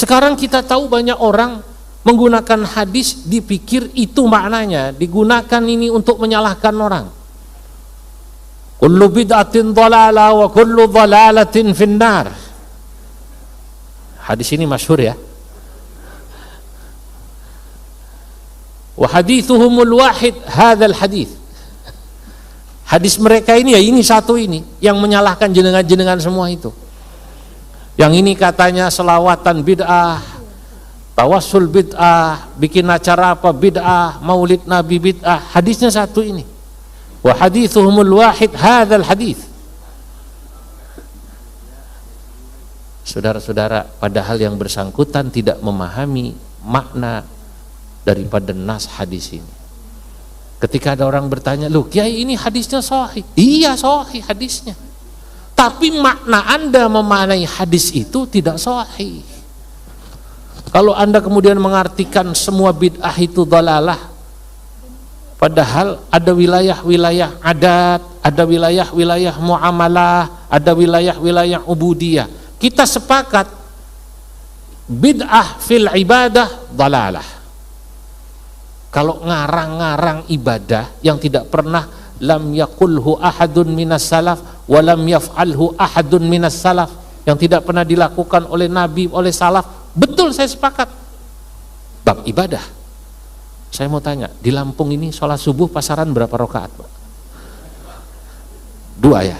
Sekarang kita tahu banyak orang menggunakan hadis dipikir itu maknanya, digunakan ini untuk menyalahkan orang. Kullu bid'atin dhalalah wa kullu dhalalatin finnar. Hadis ini masyhur ya. Wa hadithuhumul wahid hadzal hadis. Hadis mereka ini ya ini satu ini yang menyalahkan jenengan-jenengan semua itu. Yang ini katanya selawatan bid'ah, tawassul bid'ah, bikin acara apa bid'ah, maulid nabi bid'ah. Hadisnya satu ini. Wa hadithuhumul wahid hadzal hadis. Saudara-saudara, padahal yang bersangkutan tidak memahami makna daripada nas hadis ini. Ketika ada orang bertanya, "Loh, Kiai ini hadisnya sahih." Iya, sahih hadisnya. Tapi makna Anda memaknai hadis itu tidak sahih. Kalau Anda kemudian mengartikan semua bid'ah itu dhalalah, padahal ada wilayah-wilayah adat, ada wilayah-wilayah muamalah, ada wilayah-wilayah ubudiyah. Kita sepakat bid'ah fil ibadah dhalalah. Kalau ngarang-ngarang ibadah yang tidak pernah lam yakulhu ahadun minas salaf wa lam yaf'alhu ahadun minas salaf, yang tidak pernah dilakukan oleh Nabi, oleh salaf, betul, saya sepakat. Bab ibadah, saya mau tanya, di Lampung ini sholat subuh pasaran berapa rakaat, Pak? 2 ya.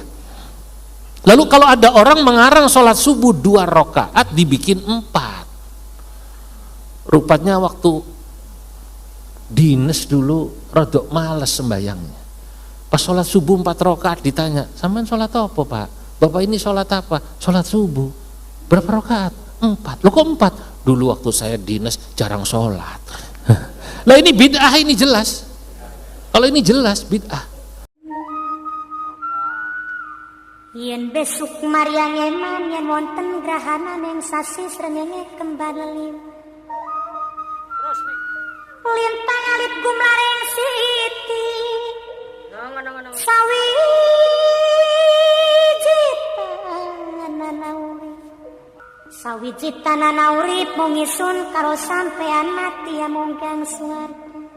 Lalu kalau ada orang mengarang sholat subuh 2 rakaat dibikin 4, rupanya waktu dinas dulu rodok males sembayangnya. Pas sholat subuh 4 rakaat ditanya, "Sampean sholat apa, Pak?" "Bapak ini sholat apa?" "Sholat subuh." "Berapa rakaat?" 4. "Loh kok 4?" "Dulu waktu saya dinas jarang sholat." Lah ini bid'ah, ini jelas. Kalau ini jelas bid'ah. Yen besuk Maryang eman yen wonten grahana ning sasi srengenge kembar lelim. Lintang alit gumlareng siti. Sawijitana nauri mungisun karo sampean mati amonggang swarga.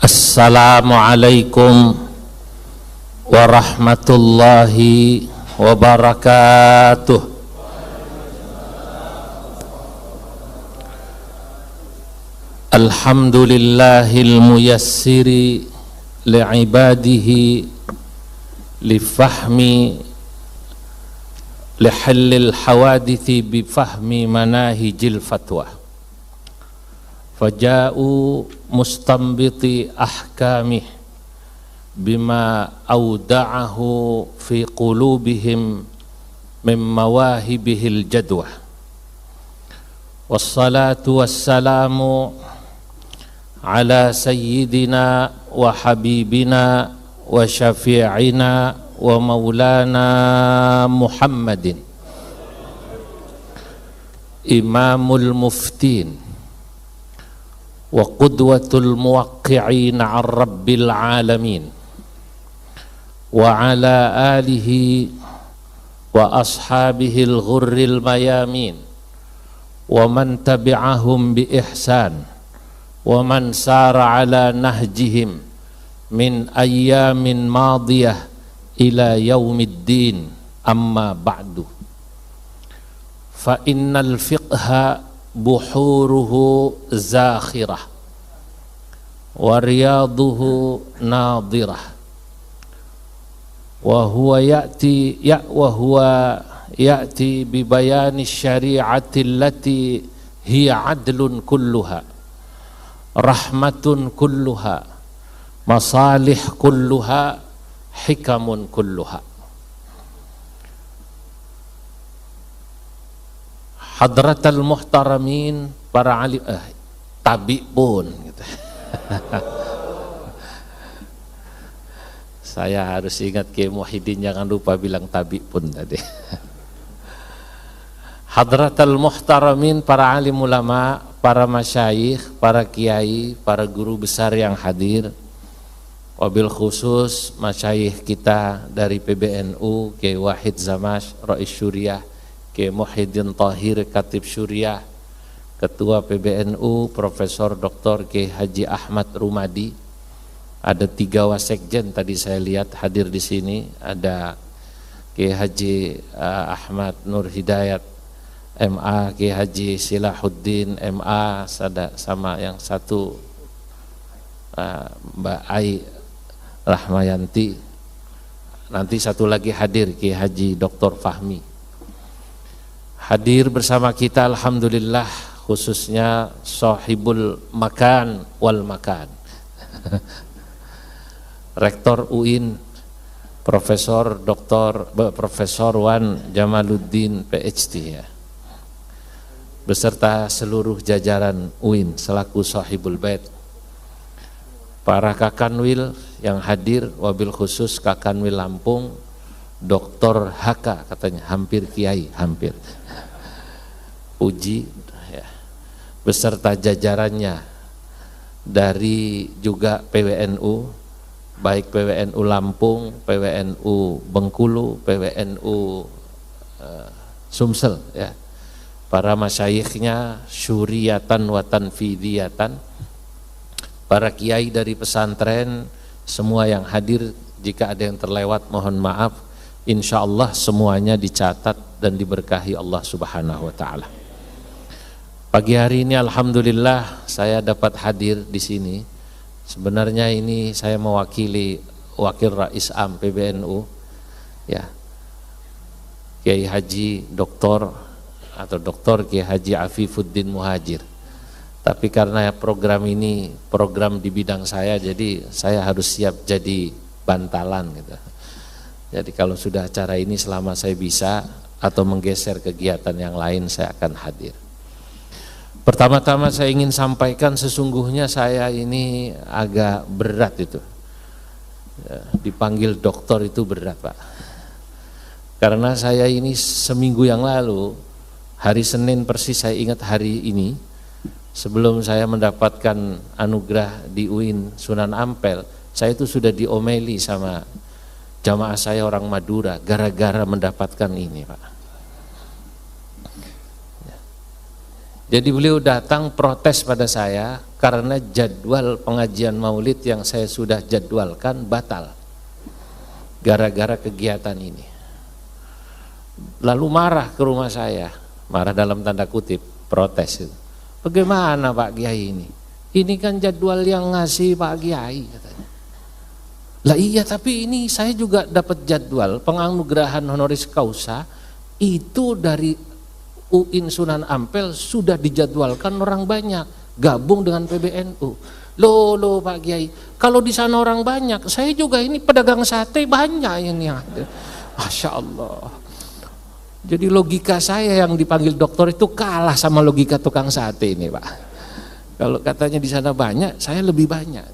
Assalamualaikum warahmatullahi wabarakatuh. Alhamdulillahil muyassiri li'ibadihi lifahmi lihallil hawadithi bifahmi manahijil fatwa. Faja'u mustambiti ahkamih bima awda'ahu fi qulubihim min mawahibihil jadwah. Wassalatu wassalamu ala sayyidina wa habibina wa syafi'ina wa maulana Muhammadin imamul muftin wa qudwatul muwaqqi'in 'an rabbil alamin wa ala alihi wa ashabihil ghurril mayamin wa man tabi'ahum bi ihsan wa man sara ala nahjihim min ayyamin madiyah ila yaumiddin, amma ba'du. Fa innal fiqha buhuruhu zakhirah wa riyaduhu nadirah wa huwa ya'ti bi bayani syari'ati allati hiya adlun kulluha, rahmatun kulluha, masalih kulluha, hikamun kulluha. Hadratal muhtaramin, para alim, tabi pun gitu. Saya harus ingat Kiai Muhyiddin, jangan lupa bilang tabi pun tadi. Hadratal muhtaramin, para alim ulama, para masyayikh, para kiai, para guru besar yang hadir, wabil khusus masyayikh kita dari PBNU, Kiai Wahid Zamash, Rais Syuriah, Kiai Muhyiddin Thahir Khatib Syuriah, Ketua PBNU Profesor Dr. Kiai Haji Ahmad Rumadi. Ada 3 wasekjen tadi saya lihat hadir di sini. Ada Kiai Haji Ahmad Nur Hidayat MA, Kiai Haji Silahuddin MA, sama yang satu Mbak Ai Rahmayanti. Nanti satu lagi hadir Kiai Haji Dr. Fahmi. Hadir bersama kita alhamdulillah, khususnya sahibul makan wal makan. Rektor UIN Profesor Wan Jamaluddin PhD ya. Beserta seluruh jajaran UIN selaku sahibul bait. Para Kakanwil yang hadir, wabil khusus Kakanwil Lampung, Dr. HK katanya, hampir kiai, hampir. Uji ya, beserta jajarannya dari juga PWNU, baik PWNU Lampung, PWNU Bengkulu, PWNU Sumsel ya. Para masyayikhnya syuriatan wa tanfidiyatan, para kiai dari pesantren, semua yang hadir, jika ada yang terlewat mohon maaf. Insya Allah semuanya dicatat dan diberkahi Allah Subhanahu wa Ta'ala. Pagi hari ini alhamdulillah saya dapat hadir di sini. Sebenarnya ini saya mewakili Wakil Rais Am PBNU ya, Kiai Haji Dr. Kiai Haji Afifuddin Muhajir. Tapi karena program ini program di bidang saya, jadi saya harus siap jadi bantalan gitu. Jadi kalau sudah acara ini selama saya bisa atau menggeser kegiatan yang lain, saya akan hadir. Pertama-tama saya ingin sampaikan, sesungguhnya saya ini agak berat itu. Dipanggil dokter itu berat Pak. Karena saya ini seminggu yang lalu, hari Senin persis saya ingat hari ini, sebelum saya mendapatkan anugerah di UIN Sunan Ampel, saya itu sudah diomeli sama jamaah saya orang Madura gara-gara mendapatkan ini Pak. Jadi beliau datang protes pada saya karena jadwal pengajian maulid yang saya sudah jadwalkan batal gara-gara kegiatan ini. Lalu marah ke rumah saya, marah dalam tanda kutip, protes itu. Bagaimana Pak Kiai ini? Ini kan jadwal yang ngasih Pak Kiai katanya. Lah iya, tapi ini saya juga dapat jadwal penganugerahan honoris causa itu dari UIN Sunan Ampel, sudah dijadwalkan orang banyak gabung dengan PBNU. Loh Pak Kiai, kalau di sana orang banyak, saya juga ini pedagang sate banyak ini ada. Masya Allah. Jadi logika saya yang dipanggil dokter itu kalah sama logika tukang sate ini Pak. Kalau katanya di sana banyak, saya lebih banyak.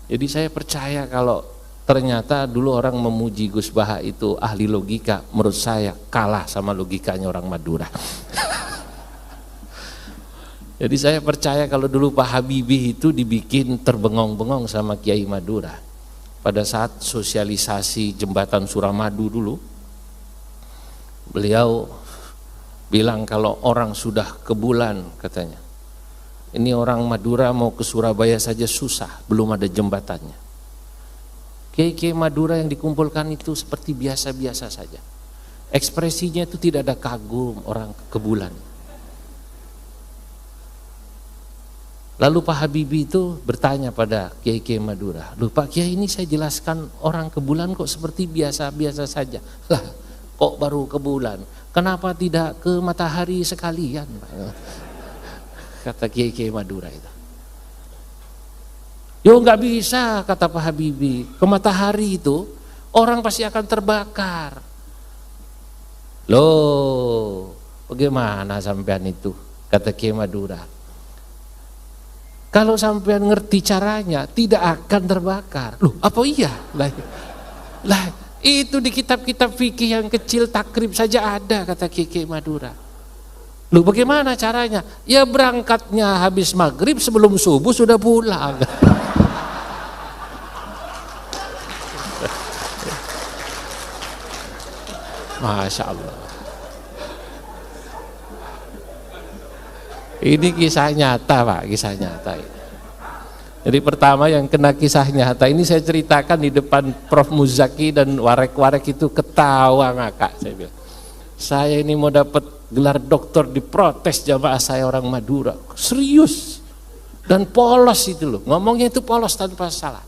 Jadi saya percaya kalau ternyata dulu orang memuji Gus Baha itu ahli logika, menurut saya kalah sama logikanya orang Madura. Jadi saya percaya kalau dulu Pak Habibie itu dibikin terbengong-bengong sama Kiai Madura. Pada saat sosialisasi jembatan Suramadu dulu, beliau bilang kalau orang sudah ke bulan katanya, ini orang Madura mau ke Surabaya saja susah, belum ada jembatannya. Kiai-kiai Madura yang dikumpulkan itu seperti biasa-biasa saja. Ekspresinya itu tidak ada kagum orang ke bulan. Lalu Pak Habibie itu bertanya pada kiai-kiai Madura, "Loh Pak Kiai, ini saya jelaskan orang ke bulan kok seperti biasa-biasa saja." Lah, kok baru ke bulan? Kenapa tidak ke matahari sekalian, Pak? Kata kiai-kiai Madura itu. Yo nggak bisa, kata Pak Habibie, ke matahari itu orang pasti akan terbakar. Loh, bagaimana sampean itu? Kata Kiai Madura. Kalau sampean ngerti caranya, tidak akan terbakar. Loh, apa iya? Lah, itu di kitab-kitab fikih yang kecil takrib saja ada, kata Kiai Madura. Loh, bagaimana caranya? Ya berangkatnya habis maghrib, sebelum subuh sudah pulang. Masya Allah. Ini kisah nyata Pak, kisah nyata. Jadi pertama yang kena kisah nyata ini saya ceritakan di depan Prof Muzaki dan warek-warek itu ketawa ngakak. Saya bilang, saya ini mau dapat gelar doktor diprotes jamaah saya orang Madura. Serius dan polos itu loh, ngomongnya itu polos tanpa salah.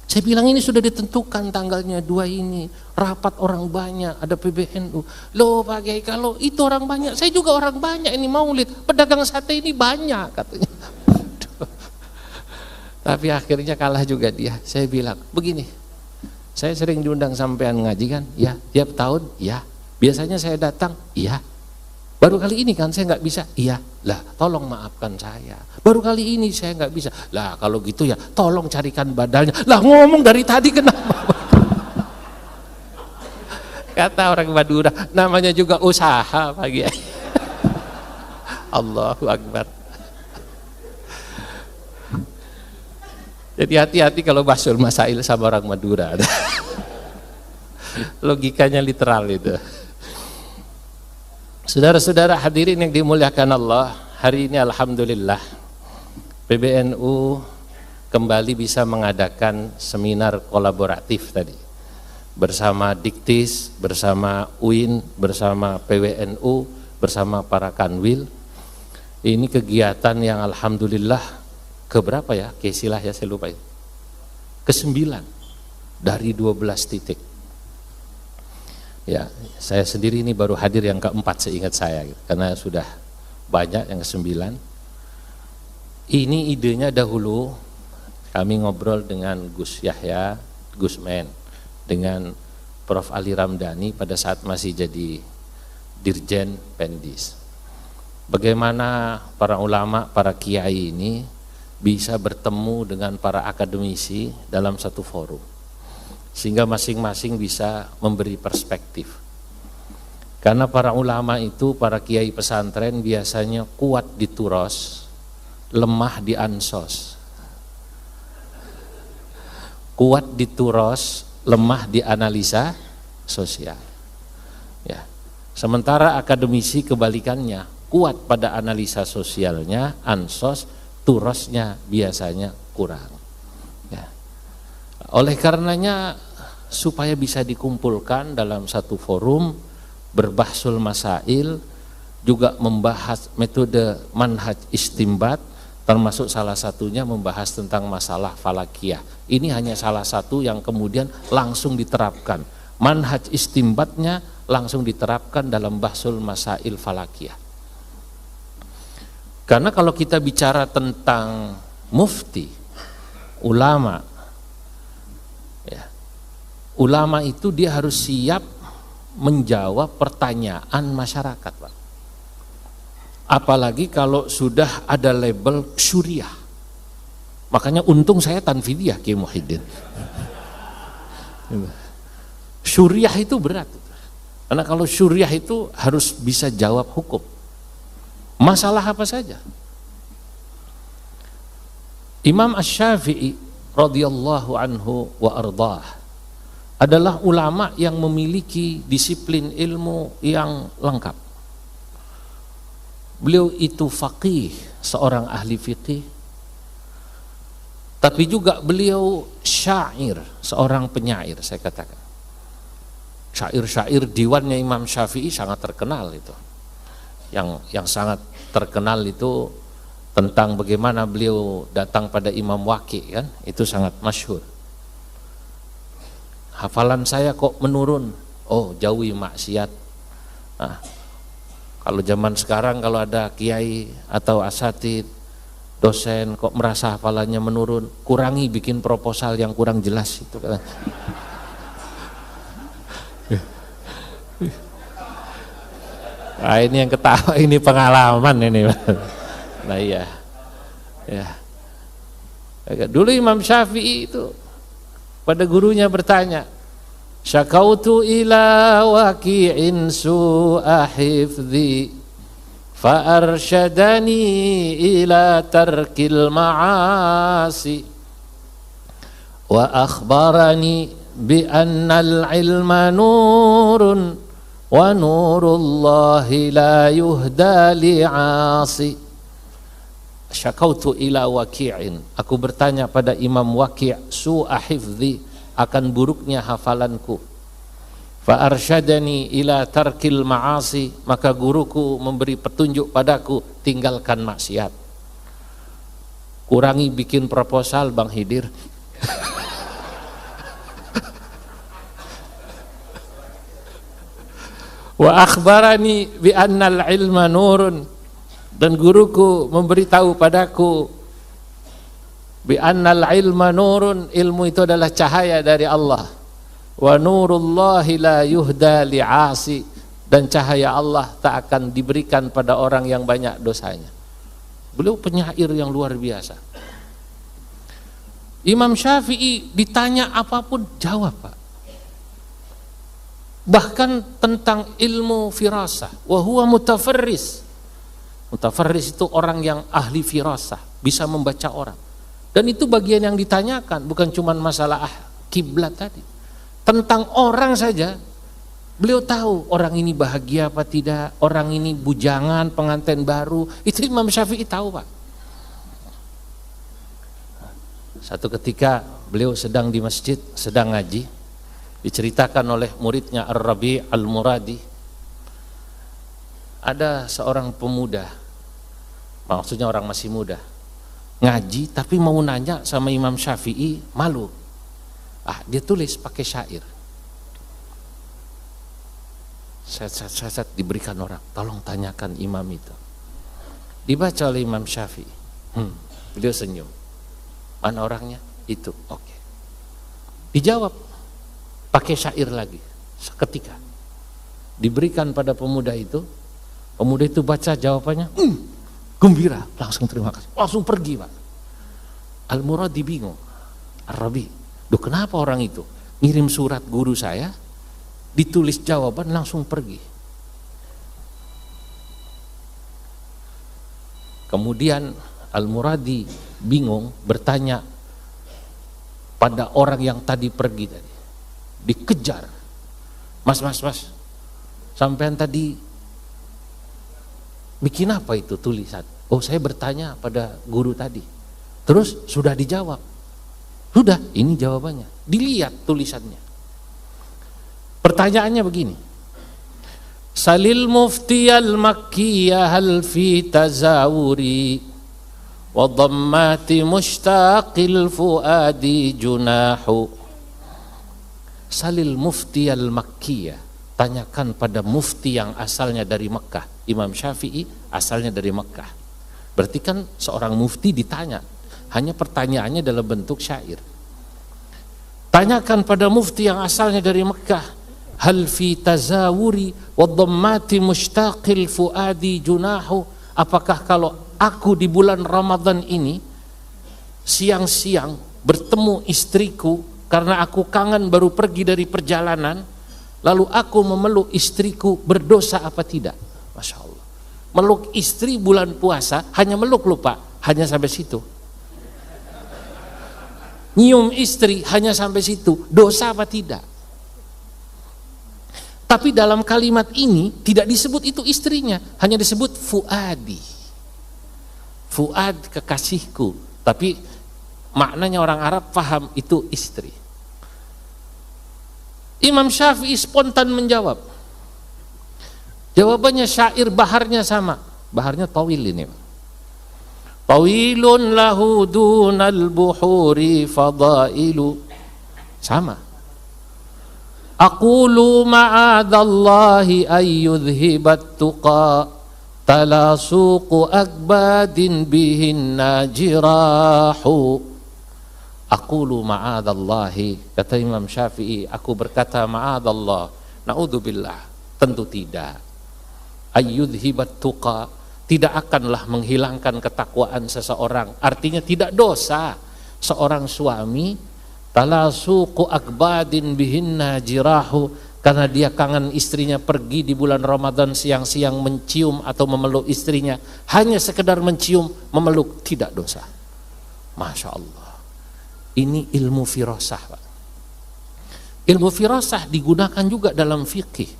Saya bilang ini sudah ditentukan tanggalnya 2 ini, rapat orang banyak, ada PBNU. Loh Pak Kiai, kalau itu orang banyak, saya juga orang banyak, ini maulid, pedagang sate ini banyak katanya. Tapi akhirnya kalah juga dia. Saya bilang, begini, saya sering diundang sampean ngaji kan? Ya, tiap tahun, ya. Biasanya saya datang, iya. Baru kali ini kan saya nggak bisa, iya. Lah, tolong maafkan saya. Baru kali ini saya nggak bisa. Lah, kalau gitu ya, tolong carikan badalnya. Lah, ngomong dari tadi kenapa? Kata orang Madura, namanya juga usaha pagi. Allahu Akbar. Jadi hati-hati kalau bahsul masail sama orang Madura. Logikanya literal itu. Saudara-saudara hadirin yang dimuliakan Allah, hari ini alhamdulillah PBNU kembali bisa mengadakan seminar kolaboratif tadi. Bersama Diktis, bersama UIN, bersama PWNU, bersama para kanwil. Ini kegiatan yang alhamdulillah keberapa ya, kesilah ya saya lupa itu, ke-9 dari 12 titik. Ya, saya sendiri ini baru hadir yang ke-4 seingat saya, gitu, karena sudah banyak yang ke-9. Ini idenya dahulu kami ngobrol dengan Gus Yahya, Gus Men, dengan Prof Ali Ramdhani pada saat masih jadi Dirjen Pendis. Bagaimana para ulama, para kiai ini bisa bertemu dengan para akademisi dalam satu forum, sehingga masing-masing bisa memberi perspektif. Karena para ulama itu, para kiai pesantren biasanya kuat di turos, lemah di ansos. Kuat di turos, lemah di analisa sosial. Ya. Sementara akademisi kebalikannya, kuat pada analisa sosialnya, ansos, turosnya biasanya kurang. Ya. Oleh karenanya supaya bisa dikumpulkan dalam satu forum berbahsul masail, juga membahas metode manhaj istimbat, termasuk salah satunya membahas tentang masalah falakiyah. Ini hanya salah satu yang kemudian langsung diterapkan. Manhaj istimbatnya langsung diterapkan dalam bahsul masail falakiyah. Karena kalau kita bicara tentang mufti, ulama, ya, ulama itu dia harus siap menjawab pertanyaan masyarakat, Pak. Apalagi kalau sudah ada label syuriah. Makanya untung saya tanfidiyah Kiai Muhyiddin. Syuriah itu berat. Karena kalau syuriah itu harus bisa jawab hukum. Masalah apa saja. Imam Asy-Syafi'i radhiyallahu anhu wa ardhah adalah ulama yang memiliki disiplin ilmu yang lengkap. Beliau itu faqih, seorang ahli fiqih, tapi juga beliau syair, seorang penyair, saya katakan. Syair-syair diwannya Imam Syafi'i sangat terkenal itu. Yang sangat terkenal itu tentang bagaimana beliau datang pada Imam Waqi, kan, itu sangat masyhur. Hafalan saya kok menurun, oh jauhi maksiat. Nah, kalau zaman sekarang kalau ada kiai atau asatid, dosen kok merasa hafalannya menurun, kurangi bikin proposal yang kurang jelas itu kan. Nah, ini yang ketawa, ini pengalaman ini. Nah iya, ya. Dulu Imam Syafi'i itu pada gurunya bertanya, syakautu ila waqi'in su'a hifdhi fa arsyadani ila tarkil ma'asi wa akhbarani bi annal ilma nurun wa nurullahi la yuhda li'asi. syakautu ila Waqi'in, aku bertanya pada Imam Waqi' su'a hifdzi, akan buruknya hafalanku. Fa arsyadani ila tarkil ma'asi, maka guruku memberi petunjuk padaku, tinggalkan maksiat. Kurangi bikin proposal Bang Hidir. Wa akhbarani bi annal ilma nurun, dan guruku memberitahu padaku bi annal ilma nurun, ilmu itu adalah cahaya dari Allah. Wa nurullahi la yuhda li'asi, dan cahaya Allah tak akan diberikan pada orang yang banyak dosanya. Beliau penyair yang luar biasa. Imam Syafi'i ditanya apapun jawab, Pak. Bahkan tentang ilmu firasah, wa huwa mutafarris. Mutafarris itu orang yang ahli firasah, bisa membaca orang. Dan itu bagian yang ditanyakan, bukan cuma masalah kiblat tadi. Tentang orang saja, beliau tahu orang ini bahagia apa tidak, orang ini bujangan, pengantin baru, itu Imam Syafi'i tahu, Pak. Satu ketika beliau sedang di masjid, sedang ngaji, diceritakan oleh muridnya Ar-Rabi' Al-Muradi, ada seorang pemuda, maksudnya orang masih muda, ngaji tapi mau nanya sama Imam Syafi'i, malu. Dia tulis pakai syair. Set diberikan orang, tolong tanyakan imam itu. Dibaca oleh Imam Syafi'i. Beliau senyum. Mana orangnya? Itu. Oke. Dijawab pakai syair lagi. Seketika diberikan pada pemuda itu baca jawabannya, gembira, langsung terima kasih, langsung pergi, Pak. Al-Muradi bingung. Ar-Rabi, kenapa orang itu ngirim surat guru saya, ditulis jawaban langsung pergi. Kemudian Al-Muradi bingung, bertanya pada orang yang tadi pergi tadi, dikejar, mas, sampean tadi bikin apa itu tulisan? Oh, saya bertanya pada guru tadi, terus sudah dijawab. Sudah, ini jawabannya. Dilihat tulisannya. Pertanyaannya begini. Salil muftiyal makkiyah hal fi tazawuri wa dhammati mushtaqil fuadi junahu. Salil muftiyal makkiyah, tanyakan pada mufti yang asalnya dari Mekah. Imam Syafi'i asalnya dari Mekah. Berarti kan seorang mufti ditanya, hanya pertanyaannya dalam bentuk syair. Tanyakan pada mufti yang asalnya dari Mekah, hal fi tazawuri wa dhammati mushtaqil fuadi junahu, apakah kalau aku di bulan Ramadan ini siang-siang bertemu istriku karena aku kangen baru pergi dari perjalanan, lalu aku memeluk istriku, berdosa apa tidak? Masya Allah. Meluk istri bulan puasa, hanya meluk lupa, hanya sampai situ. Nyium istri hanya sampai situ, dosa apa tidak? Tapi dalam kalimat ini tidak disebut itu istrinya, hanya disebut fuadi. Fuad, kekasihku, tapi maknanya orang Arab paham itu istri. Imam Syafi'i spontan menjawab. Jawabannya syair, baharnya sama. Baharnya tawil ini. Tawilun lahu dunal buhuri fadailu. Sama. Aqulu ma'adallahi ayyudhibat tuqa talasuqu akbadin bihin najirahu. Aqulu ma'adallahi, kata Imam Syafi'i, aku berkata ma'adallah, na'udzubillah, tentu tidak. Ayyudhibat tuqa, tidak akanlah menghilangkan ketakwaan seseorang, artinya tidak dosa seorang suami talasuqu akbadin bihinna jirahu, karena dia kangen istrinya pergi di bulan Ramadan siang-siang mencium atau memeluk istrinya, hanya sekedar mencium, memeluk, tidak dosa. Masya Allah, ini ilmu firasah, Pak. Ilmu firasah digunakan juga dalam fikih,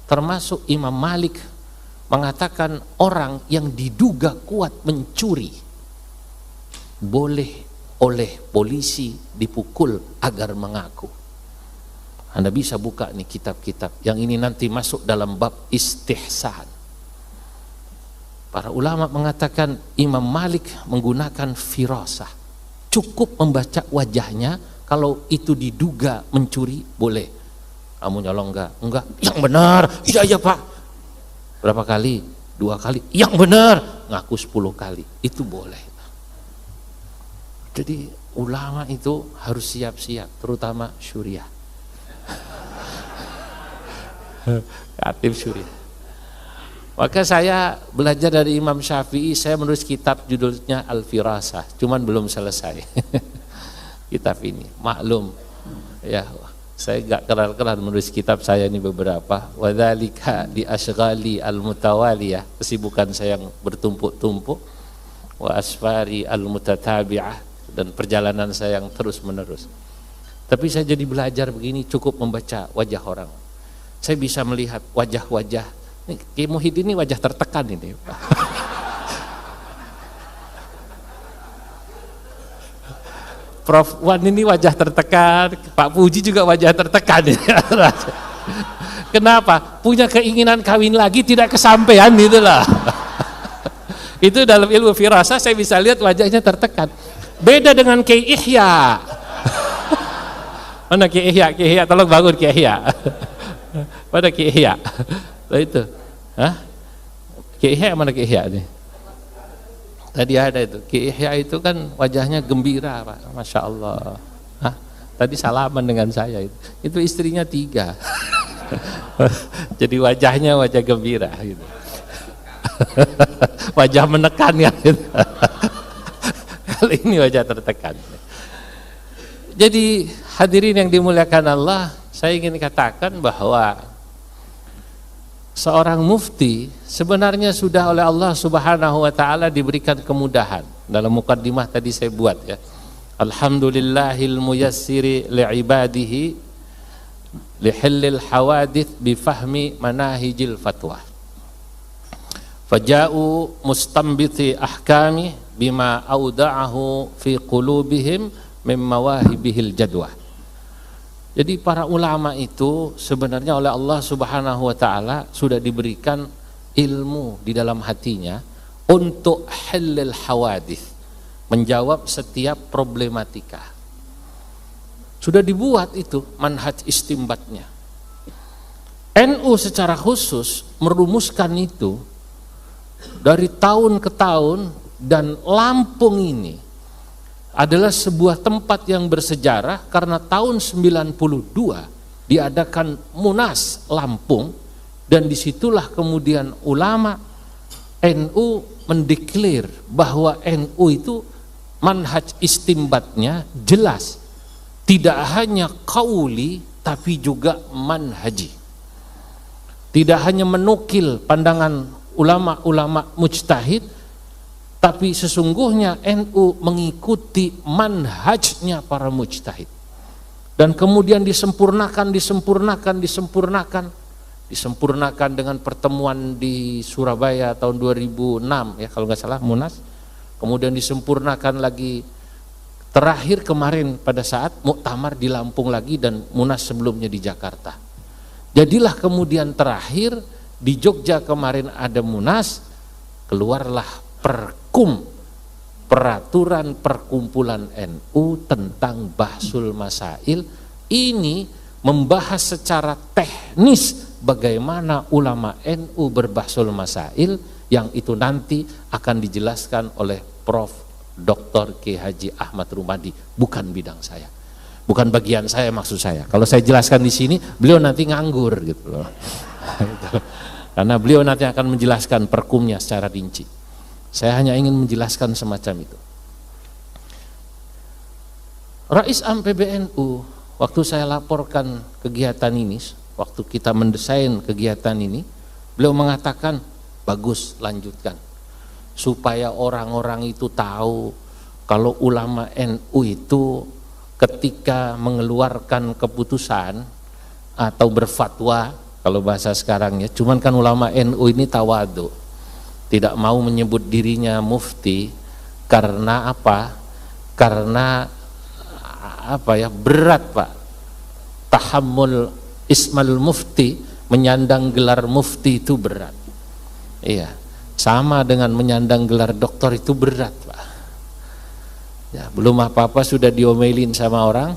termasuk Imam Malik mengatakan orang yang diduga kuat mencuri, boleh oleh polisi dipukul agar mengaku. Anda bisa buka nih kitab-kitab yang ini nanti masuk dalam bab istihsan. Para ulama mengatakan Imam Malik menggunakan firasah. Cukup membaca wajahnya, kalau itu diduga mencuri boleh. Kamu nyolong enggak, yang benar, iya Pak. Berapa kali? 2 kali, yang benar, ngaku 10 kali, itu boleh. Jadi ulama itu harus siap-siap, terutama syuriah. Khatib syuriah. Maka saya belajar dari Imam Syafi'i, saya menulis kitab judulnya Al-Firasah, cuman belum selesai. Kitab ini, maklum ya, saya gak kelar-kelar menulis kitab saya ini beberapa. Wadzalika di asyghali al-mutawaliyah, kesibukan saya yang bertumpuk-tumpuk, wa asfari al-mutatabi'ah, dan perjalanan saya yang terus-menerus. Tapi saya jadi belajar begini, cukup membaca wajah orang. Saya bisa melihat wajah-wajah. Kiai Muhyiddin ini wajah tertekan ini. Prof Wan ini wajah tertekan, Pak Puji juga wajah tertekan. Kenapa? Punya keinginan kawin lagi tidak kesampaian itulah. Itu dalam ilmu firasah saya bisa lihat wajahnya tertekan. Beda dengan Kiai Ihya. Mana Kiai Ihya? Kiai Ihya tolong bangun Kiai Ihya. Mana Kiai Ihya? Itu, Kiai Ihya mana Kiai Ihya nih? Tadi ada itu, Kiai Ihya itu kan wajahnya gembira Pak, Masya Allah. Tadi salaman dengan saya itu istrinya 3. Jadi wajahnya wajah gembira gitu. Wajah menekan ya gitu. Kali ini wajah tertekan. Jadi hadirin yang dimuliakan Allah, saya ingin katakan bahwa seorang mufti sebenarnya sudah oleh Allah Subhanahu wa taala diberikan kemudahan. Dalam mukaddimah tadi saya buat ya. Alhamdulillahil muyassiri li'ibadihi lihillil hawadith bifahmi manahijil fatwa. Faja'u mustambiti ahkami bima auda'ahu fi qulubihim min mawahibihil jadwah. Jadi para ulama itu sebenarnya oleh Allah Subhanahu wa taala sudah diberikan ilmu di dalam hatinya untuk halil hawadith, menjawab setiap problematika. Sudah dibuat itu manhaj istimbatnya. NU secara khusus merumuskan itu dari tahun ke tahun, dan Lampung ini adalah sebuah tempat yang bersejarah karena tahun 92 diadakan Munas Lampung, dan disitulah kemudian ulama NU mendeklar bahwa NU itu manhaj istimbatnya jelas, tidak hanya qauli tapi juga manhaji, tidak hanya menukil pandangan ulama-ulama mujtahid, tapi sesungguhnya NU mengikuti manhajnya para mujtahid. Dan kemudian disempurnakan dengan pertemuan di Surabaya tahun 2006 ya kalau nggak salah Munas. Kemudian disempurnakan lagi terakhir kemarin pada saat muktamar di Lampung lagi, dan Munas sebelumnya di Jakarta. Jadilah kemudian terakhir di Jogja kemarin ada Munas, keluarlah peraturan perkumpulan NU tentang bahsul masail. Ini membahas secara teknis bagaimana ulama NU berbahsul masail, yang itu nanti akan dijelaskan oleh Prof. Dr. K. Haji Ahmad Rumadi, bukan bidang saya, bukan bagian saya maksud saya. Kalau saya jelaskan di sini, beliau nanti nganggur gitu loh. Karena beliau nanti akan menjelaskan perkumnya secara rinci. Saya hanya ingin menjelaskan semacam itu. Rais Am PBNU, waktu saya laporkan kegiatan ini, waktu kita mendesain kegiatan ini, beliau mengatakan, bagus, lanjutkan. Supaya orang-orang itu tahu kalau ulama NU itu ketika mengeluarkan keputusan atau berfatwa, kalau bahasa sekarang ya, cuman kan ulama NU ini tawadu, tidak mau menyebut dirinya mufti. Karena apa? karena berat Pak, tahammul ismal mufti, menyandang gelar mufti itu berat. Iya, sama dengan menyandang gelar doktor itu berat Pak. Ya, belum apa-apa sudah diomelin sama orang,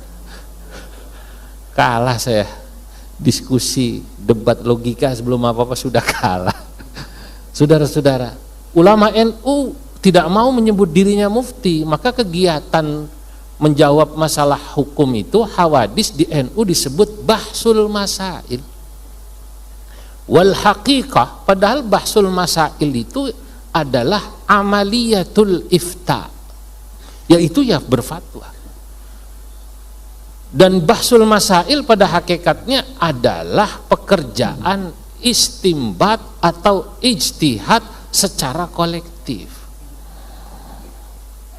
kalah saya. Diskusi, debat logika sebelum apa-apa sudah kalah. Saudara-saudara, ulama NU tidak mau menyebut dirinya mufti, maka kegiatan menjawab masalah hukum itu hawadis di NU disebut bahsul masail. Wal haqiqah, padahal bahsul masail itu adalah amaliyatul ifta, yaitu ya berfatwa. Dan bahsul masail pada hakikatnya adalah pekerjaan istimbat atau ijtihad secara kolektif.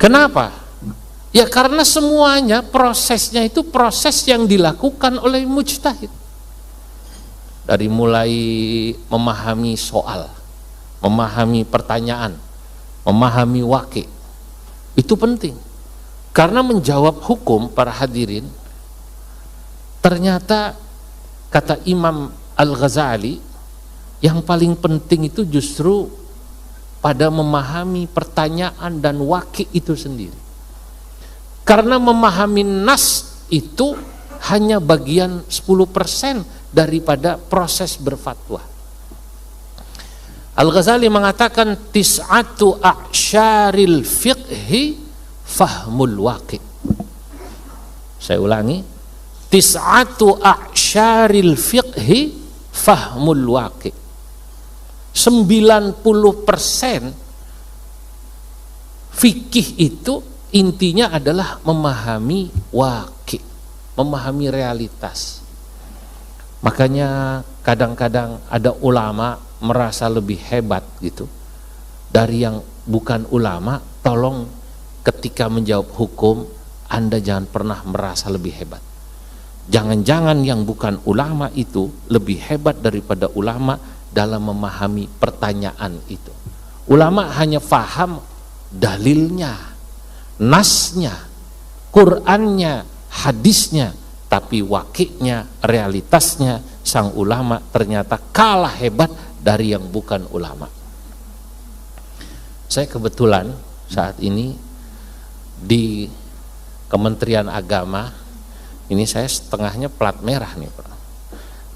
Kenapa? Ya karena semuanya prosesnya itu proses yang dilakukan oleh mujtahid. Dari mulai memahami soal, memahami pertanyaan, memahami waqi, itu penting. Karena menjawab hukum, para hadirin, ternyata kata Imam Al-Ghazali, yang paling penting itu justru pada memahami pertanyaan dan waqi itu sendiri. Karena memahami nas itu hanya bagian 10% daripada proses berfatwa. Al-Ghazali mengatakan tis'atu a'syaril fiqhi fahmul waqi. Saya ulangi, tis'atu a'syaril fiqhi fahmul waqi. 90% fikih itu intinya adalah memahami waqi, memahami realitas. Makanya kadang-kadang ada ulama merasa lebih hebat gitu dari yang bukan ulama. Tolong ketika menjawab hukum Anda jangan pernah merasa lebih hebat. Jangan-jangan yang bukan ulama itu lebih hebat daripada ulama dalam memahami pertanyaan itu. Ulama hanya faham dalilnya, nasnya, Qur'annya, hadisnya, tapi waqi'nya, realitasnya sang ulama ternyata kalah hebat dari yang bukan ulama. Saya kebetulan saat ini di Kementerian Agama, ini saya setengahnya plat merah nih Pak,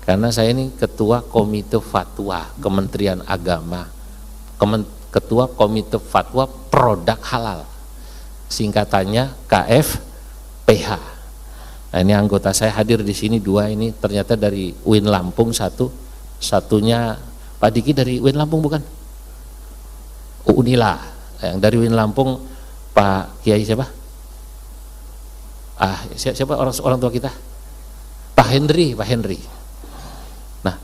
karena saya ini ketua komite fatwa Kementerian Agama, ketua komite fatwa produk halal, singkatannya KFPH. Nah, ini anggota saya hadir di sini dua, ini ternyata dari UIN Lampung satunya Pak Diki dari UIN Lampung bukan? Unila. Yang dari UIN Lampung Pak Kiai siapa? Siapa orang tua kita? Pak Henry. Nah,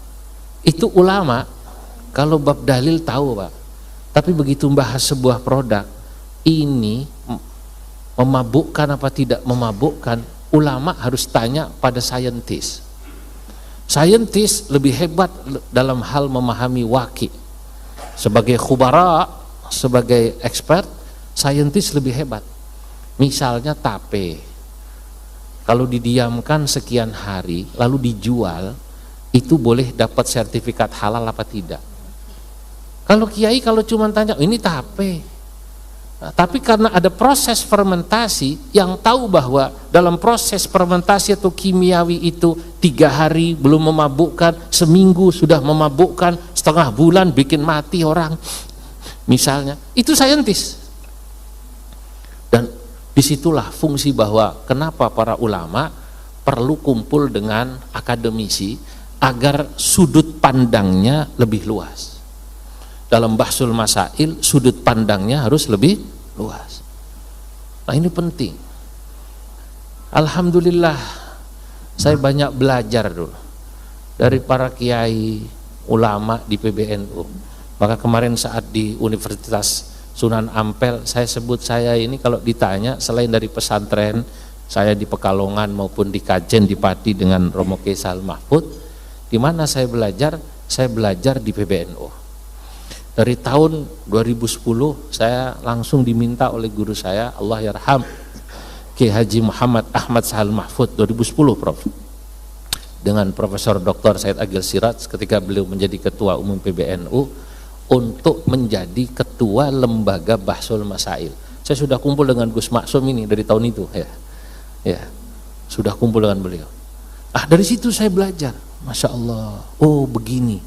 itu ulama kalau bab dalil tahu Pak, tapi begitu membahas sebuah produk ini memabukkan apa tidak memabukkan, ulama harus tanya pada saintis. Saintis lebih hebat dalam hal memahami waqi. Sebagai khubara, sebagai expert, saintis lebih hebat. Misalnya tape, kalau didiamkan sekian hari lalu dijual, itu boleh dapat sertifikat halal apa tidak? Kalau kiai kalau cuma tanya ini tape, nah, tapi karena ada proses fermentasi, yang tahu bahwa dalam proses fermentasi atau kimiawi itu 3 hari belum memabukkan, seminggu sudah memabukkan, setengah bulan bikin mati orang, misalnya, itu saintis. Dan disitulah fungsi bahwa kenapa para ulama perlu kumpul dengan akademisi agar sudut pandangnya lebih luas. Dalam bahsul masail sudut pandangnya harus lebih luas. Nah, ini penting. Alhamdulillah saya banyak belajar dulu dari para kiai ulama di PBNU. Maka kemarin saat di Universitas Sunan Ampel, saya sebut saya ini kalau ditanya selain dari pesantren saya di Pekalongan maupun di Kajen di Pati dengan Romo Kesal Mahfud, di mana saya belajar? Saya belajar di PBNU. Dari tahun 2010 saya langsung diminta oleh guru saya, Allah yarham, Kiai Haji Muhammad Ahmad Sahal Mahfud 2010 Prof, dengan Profesor Dr. Said Agil Siraj ketika beliau menjadi Ketua Umum PBNU untuk menjadi Ketua Lembaga Bahsul Masail. Saya sudah kumpul dengan Gus Maksum ini dari tahun itu ya, sudah kumpul dengan beliau. Dari situ saya belajar, Masya Allah, oh begini.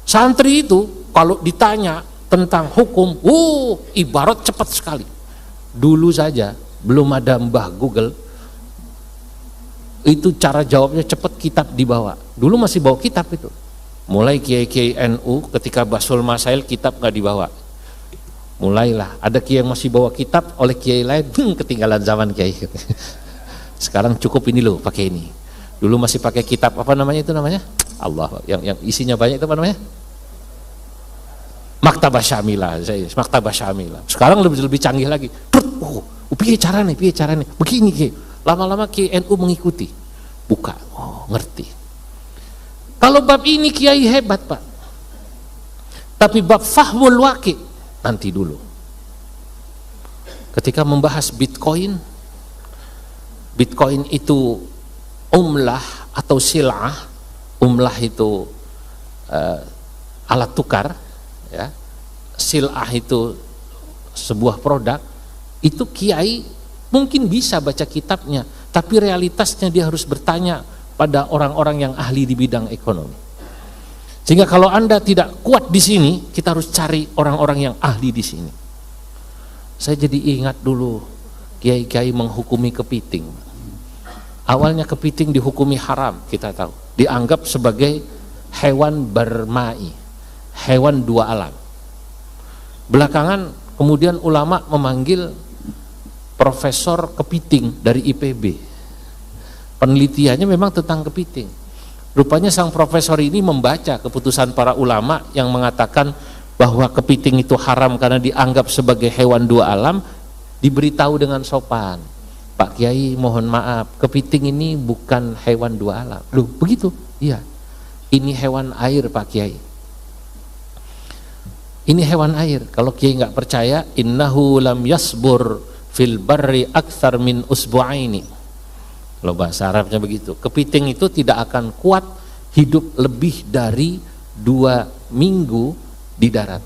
Santri itu kalau ditanya tentang hukum, ibarat cepat sekali. Dulu saja belum ada Mbah Google, itu cara jawabnya cepat, kitab dibawa. Dulu masih bawa kitab itu. Mulai kiai-kiai NU ketika Bahsul Masail kitab nggak dibawa. Mulailah ada kiai yang masih bawa kitab, oleh kiai lain ketinggalan zaman kiai. Sekarang cukup ini loh, pakai ini. Dulu masih pakai kitab apa namanya itu namanya? Allah, yang isinya banyak itu apa namanya? Maktabah Syamilah, Maktabah Syamilah. Sekarang lebih canggih lagi. Piye carane, begini kiai. Lama-lama kiai NU mengikuti, buka, ngerti. Kalau bab ini kiai hebat Pak, tapi bab fahmul waqi nanti dulu. Ketika membahas Bitcoin itu umlah atau sil'ah. Umlah itu alat tukar, ya. Sil'ah itu sebuah produk. Itu kiai mungkin bisa baca kitabnya, tapi realitasnya dia harus bertanya pada orang-orang yang ahli di bidang ekonomi. Sehingga kalau Anda tidak kuat di sini, kita harus cari orang-orang yang ahli di sini. Saya jadi ingat dulu kiai-kiai menghukumi kepiting. Awalnya kepiting dihukumi haram, kita tahu, dianggap sebagai hewan bermai, hewan dua alam. Belakangan kemudian ulama memanggil profesor kepiting dari IPB. Penelitiannya memang tentang kepiting. Rupanya sang profesor ini membaca keputusan para ulama yang mengatakan bahwa kepiting itu haram karena dianggap sebagai hewan dua alam, diberitahu dengan sopan, Pak Kiai mohon maaf, kepiting ini bukan hewan dua alam. Loh begitu? Iya, ini hewan air Pak Kiai. Ini hewan air. Kalau Kiai nggak percaya, innahu lam yasbur fil barri akthar min usbu'aini. Kalau bahasa Arabnya begitu. Kepiting itu tidak akan kuat hidup lebih dari 2 minggu di darat.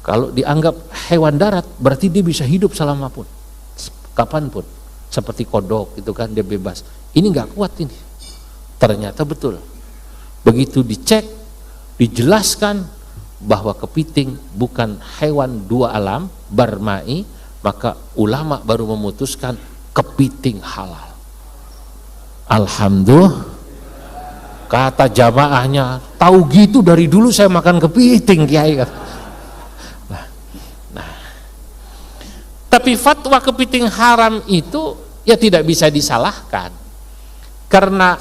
Kalau dianggap hewan darat, berarti dia bisa hidup selama pun, kapanpun. Seperti kodok itu kan, dia bebas. Ini nggak kuat ini. Ternyata betul. Begitu dicek, dijelaskan bahwa kepiting bukan hewan dua alam, barmai, maka ulama baru memutuskan kepiting halal. Alhamdulillah. Kata jamaahnya, tahu gitu dari dulu saya makan kepiting Kiai. Tapi fatwa kepiting haram itu ya tidak bisa disalahkan, karena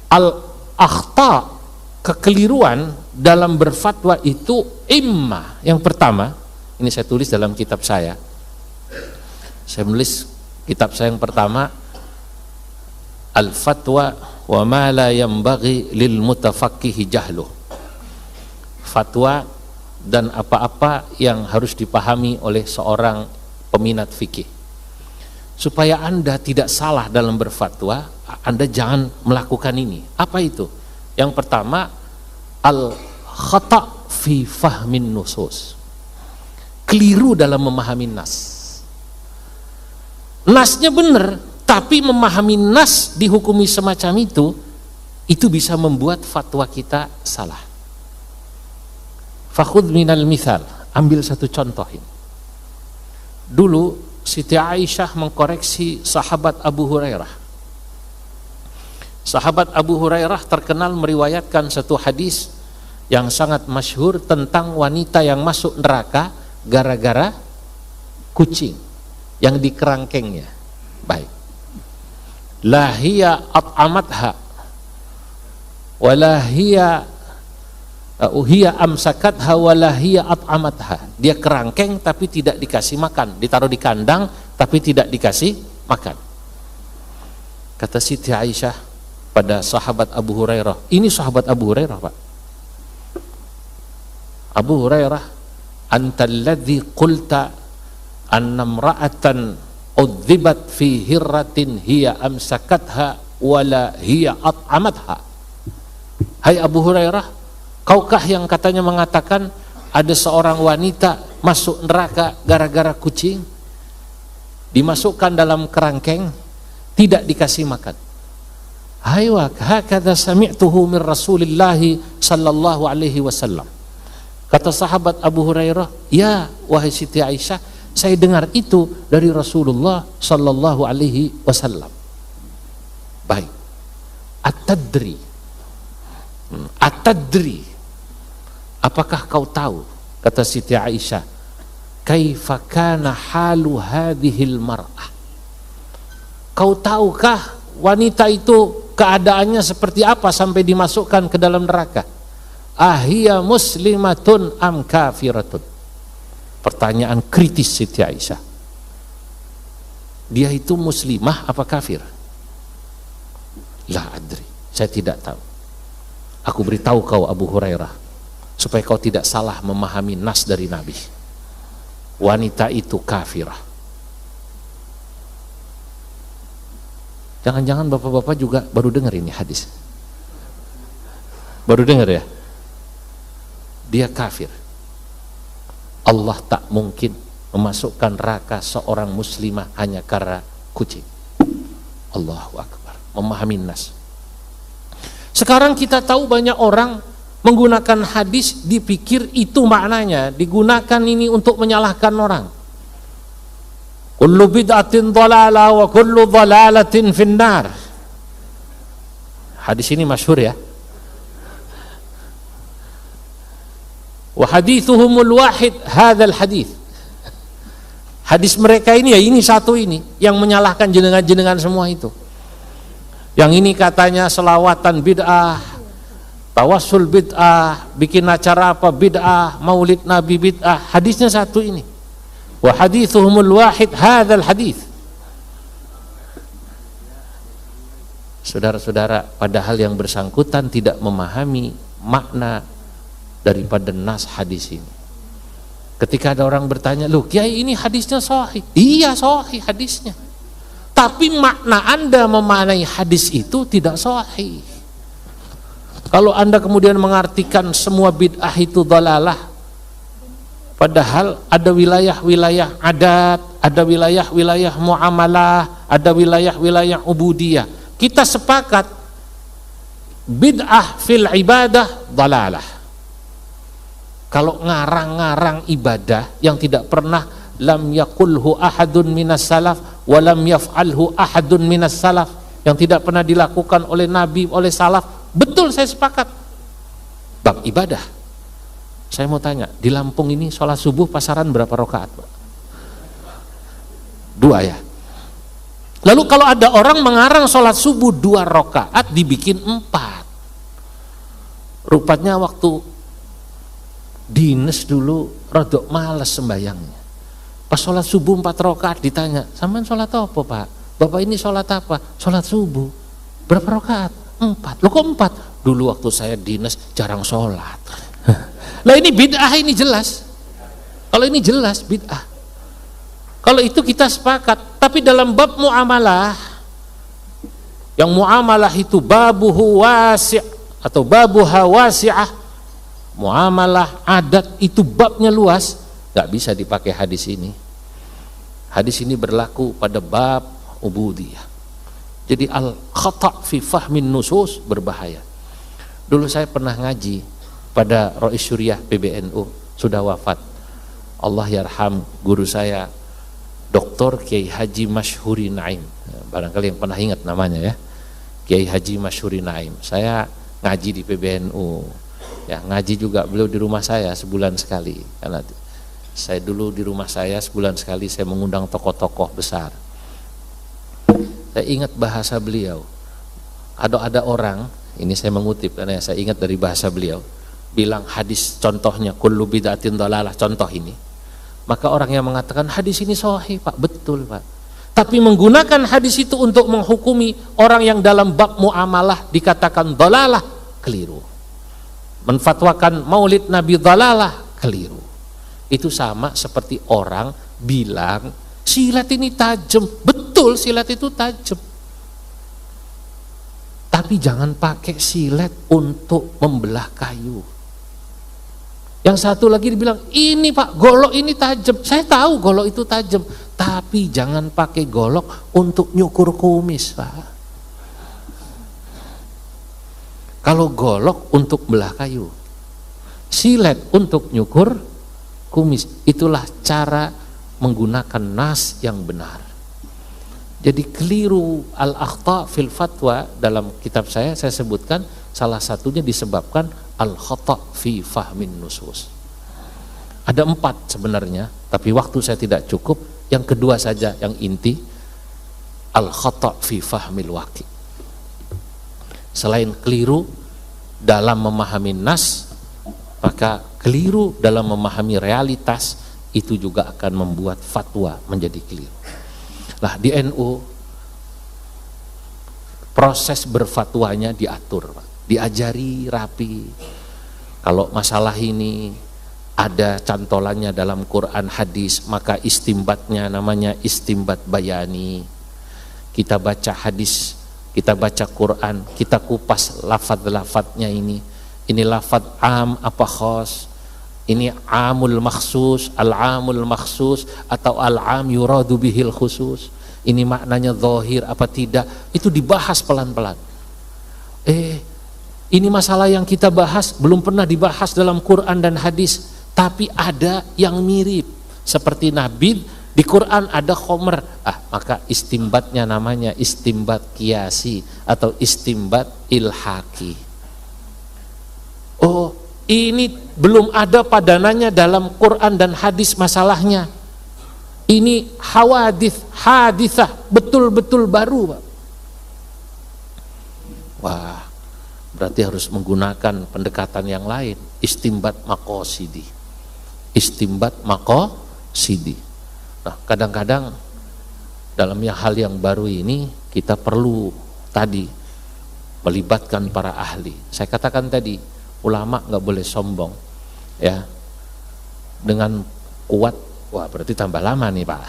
al-akhta, kekeliruan dalam berfatwa itu imma. Yang pertama, ini saya tulis dalam kitab saya menulis kitab saya yang pertama, Al-Fatwa wa ma la yanbaghi lil mutafaqqihi jahluh. Fatwa dan apa-apa yang harus dipahami oleh seorang peminat fikih. Supaya Anda tidak salah dalam berfatwa, Anda jangan melakukan ini. Apa itu? Yang pertama, al-khata' fi fahmin nusus. Keliru dalam memahami nas. Nasnya benar, tapi memahami nas dihukumi semacam itu bisa membuat fatwa kita salah. Fakhudh minal mithal, ambil satu contoh ini. Dulu Siti Aisyah mengkoreksi sahabat Abu Hurairah. Sahabat Abu Hurairah terkenal meriwayatkan satu hadis yang sangat masyhur tentang wanita yang masuk neraka gara-gara kucing yang di kerangkengnya. Baik. La hiya at'amatha wa la hiya amsakatha wa la hiya at'amatha. Dia kerangkeng tapi tidak dikasih makan, ditaruh di kandang tapi tidak dikasih makan. Kata Siti Aisyah pada sahabat Abu Hurairah, ini sahabat Abu Hurairah Pak, Abu Hurairah, antal ladzi qulta annamra'atan udzibat fi hirratin hiya amsakatha wala hiya at'amatha. Hai Abu Hurairah, kaukah yang katanya mengatakan ada seorang wanita masuk neraka gara-gara kucing, dimasukkan dalam kerangkeng, tidak dikasih makan. Haywa hakadha sami'tuhu min Rasulillah sallallahu alaihi wasallam. Kata sahabat Abu Hurairah, ya wahai Siti Aisyah, saya dengar itu dari Rasulullah sallallahu alaihi wasallam. Baik. Atadri, apakah kau tahu, kata Siti Aisyah, kaifa kana halu hadhil mar'ah, kau tahukah wanita itu keadaannya seperti apa sampai dimasukkan ke dalam neraka? Ahia muslimatun am kafiratun. Pertanyaan kritis Siti Aisyah. Dia itu muslimah apa kafir? La adri, saya tidak tahu. Aku beritahu kau Abu Hurairah, supaya kau tidak salah memahami nas dari Nabi. Wanita itu kafirah. Jangan-jangan bapak-bapak juga baru dengar ini hadis. Baru dengar ya? Dia kafir. Allah tak mungkin memasukkan neraka seorang muslimah hanya karena kucing. Allahu Akbar. Memahami nas. Sekarang kita tahu banyak orang menggunakan hadis dipikir itu maknanya, digunakan ini untuk menyalahkan orang. Kullu bid'atin dhalalah wa kullu dhalalatin finnar. Hadis ini masyhur ya. Wa hadithuhumul wahid hadzal hadis. Hadis mereka ini ya ini satu ini yang menyalahkan jenengan-jenengan semua itu. Yang ini katanya selawatan bid'ah, tawassul bid'ah, bikin acara apa bid'ah, maulid Nabi bid'ah. Hadisnya satu ini. Wa hadithuhumul wahid hadzal hadis. Saudara-saudara, padahal yang bersangkutan tidak memahami makna daripada nas hadis ini. Ketika ada orang bertanya, "Loh, Kiai ini hadisnya sahih." Iya, sahih hadisnya. Tapi makna Anda memaknai hadis itu tidak sahih. Kalau Anda kemudian mengartikan semua bid'ah itu dhalalah, padahal ada wilayah-wilayah adat, ada wilayah-wilayah muamalah, ada wilayah-wilayah ubudiyah. Kita sepakat bid'ah fil ibadah dhalalah. Kalau ngarang-ngarang ibadah yang tidak pernah lam yakulhu ahadun minas salaf wa lam yaf'alhu ahadun minas salaf, yang tidak pernah dilakukan oleh Nabi, oleh salaf, betul, saya sepakat. Bab ibadah, saya mau tanya, di Lampung ini sholat subuh pasaran berapa rakaat, Pak? 2 ya. Lalu kalau ada orang mengarang sholat subuh 2 rakaat dibikin 4, rupanya waktu dinas dulu rodok males sembayangnya. Pas sholat subuh 4 rakaat ditanya, "Sampean sholat apa, Pak?" "Bapak ini sholat apa?" "Sholat subuh." "Berapa rakaat?" 4. "Loh kok 4?" "Dulu waktu saya dinas jarang sholat." Lah ini bid'ah, ini jelas. Kalau ini jelas bid'ah. Kalau itu kita sepakat. Tapi dalam bab muamalah, yang muamalah itu babuhu wasi' atau babuha wasi'ah, muamalah adat itu babnya luas, gak bisa dipakai hadis ini. Hadis ini berlaku pada bab ubudiyah. Jadi al-khata' fi fahmin nusus berbahaya. Dulu saya pernah ngaji pada Rois Syuriah PBNU, sudah wafat, Allah yarham, guru saya Dr. Kiai Haji Masyhuri Naim. Barangkali yang pernah ingat namanya ya, Kiai Haji Masyhuri Naim. Saya ngaji di PBNU ya, ngaji juga beliau di rumah saya sebulan sekali, karena saya dulu di rumah saya sebulan sekali saya mengundang tokoh-tokoh besar. Saya ingat bahasa beliau, ada orang, ini saya mengutip karena saya ingat dari bahasa beliau, bilang hadis contohnya kullu bid'atin dhalalah, contoh ini, maka orang yang mengatakan hadis ini sahih, Pak, betul, Pak, tapi menggunakan hadis itu untuk menghukumi orang yang dalam bab muamalah dikatakan dhalalah, keliru. Menfatwakan maulid Nabi dhalalah, keliru. Itu sama seperti orang bilang silat ini tajam. Betul, silat itu tajam. Tapi jangan pakai silet untuk membelah kayu. Yang satu lagi dibilang, ini Pak, golok ini tajam. Saya tahu golok itu tajam, tapi jangan pakai golok untuk nyukur kumis, Pak. Kalau golok untuk belah kayu, silet untuk nyukur kumis. Itulah cara menggunakan nas yang benar. Jadi keliru al-akhta fil fatwa dalam kitab saya sebutkan salah satunya disebabkan al-khata fi fahmin nusus. Ada 4 sebenarnya, tapi waktu saya tidak cukup. Yang kedua saja yang inti, al-khata fi fahmil waqi. Selain keliru dalam memahami nas, maka keliru dalam memahami realitas itu juga akan membuat fatwa menjadi keliru. Lah di NU proses berfatwanya diatur, Pak. Diajari rapi. Kalau masalah ini ada cantolannya dalam Quran hadis, maka istimbatnya namanya istimbat bayani. Kita baca hadis, kita baca Quran, kita kupas lafaz-lafaznya ini. Ini lafaz am apa khos? Ini amul makhsus, al-amul makhsus, atau al-am yuradu bihil khusus. Ini maknanya zahir apa tidak, itu dibahas pelan-pelan. Ini masalah yang kita bahas belum pernah dibahas dalam Quran dan hadis, tapi ada yang mirip. Seperti nabid, di Quran ada khomer, maka istimbatnya namanya istimbat kiasi atau istimbat ilhaki. Oh, ini belum ada padanannya dalam Quran dan hadis masalahnya. Ini hadisah, betul-betul baru, Pak. Wah, berarti harus menggunakan pendekatan yang lain, istimbat maqasidi. Istimbat maqasidi. Nah, kadang-kadang dalam hal yang baru ini kita perlu tadi melibatkan para ahli. Saya katakan tadi, ulama nggak boleh sombong, ya. Dengan kuat, wah berarti tambah lama nih Pak.